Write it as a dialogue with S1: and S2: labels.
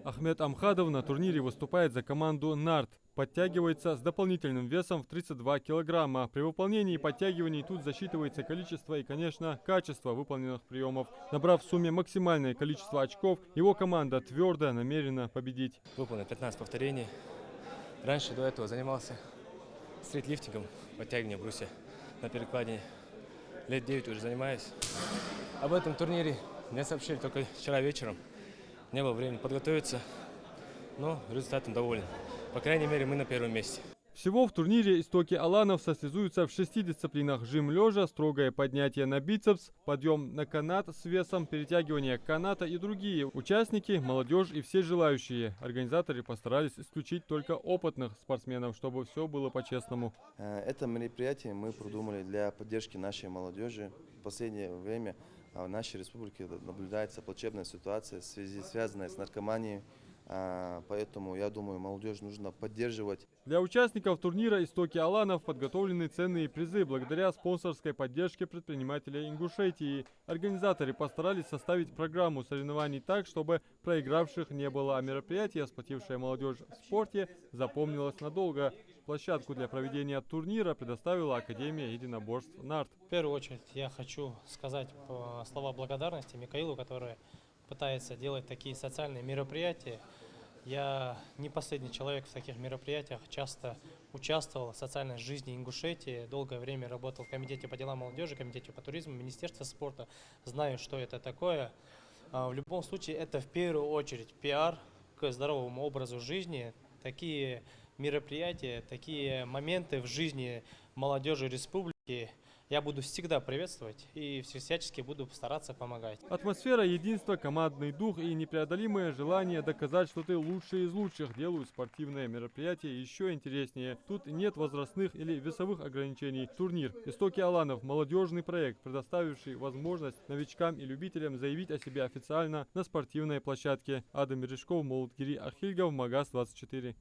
S1: Ахмед Амхадов на турнире выступает за команду «Нарт». Подтягивается с дополнительным весом в 32 килограмма. При выполнении подтягиваний тут засчитывается количество и, конечно, качество выполненных приемов. Набрав в сумме максимальное количество очков, его команда твердо намерена победить.
S2: Выполнил 15 повторений. Раньше до этого занимался стритлифтингом, подтягиванием брусья на перекладине. Лет 9 уже занимаюсь. Об этом турнире мне сообщили только вчера вечером. Не было времени подготовиться, но результатом доволен. По крайней мере, мы на первом месте.
S1: Всего в турнире истоки Аланов состязуются в 6 дисциплинах: жим лежа, строгое поднятие на бицепс, подъем на канат с весом, перетягивание каната и другие. Участники, молодежь и все желающие. Организаторы постарались исключить только опытных спортсменов, чтобы все было по-честному.
S3: Это мероприятие мы придумали для поддержки нашей молодежи. В последнее время в нашей республике наблюдается плачевная ситуация в связи связанная с наркоманией. Поэтому, я думаю, молодежь нужно поддерживать.
S1: Для участников турнира «Истоки Аланов» подготовлены ценные призы благодаря спонсорской поддержке предпринимателей Ингушетии. Организаторы постарались составить программу соревнований так, чтобы проигравших не было, а мероприятие, сплотившее молодежь в спорте, запомнилось надолго. Площадку для проведения турнира предоставила Академия единоборств «Нарт».
S4: В первую очередь я хочу сказать слова благодарности Михаилу, который пытается делать такие социальные мероприятия. Я не последний человек в таких мероприятиях, часто участвовал в социальной жизни Ингушетии, долгое время работал в Комитете по делам молодежи, Комитете по туризму, Министерстве спорта, знаю, что это такое. В любом случае, это в первую очередь пиар к здоровому образу жизни. Такие мероприятия, такие моменты в жизни молодежи республики я буду всегда приветствовать и всячески буду стараться помогать.
S1: Атмосфера единства, командный дух и непреодолимое желание доказать, что ты лучший из лучших, делают спортивное мероприятие еще интереснее. Тут нет возрастных или весовых ограничений. Турнир «Истоки Аланов» – молодежный проект, предоставивший возможность новичкам и любителям заявить о себе официально на спортивной площадке. Адам Бережков, Молдгири Ахильгов, Магаз 24.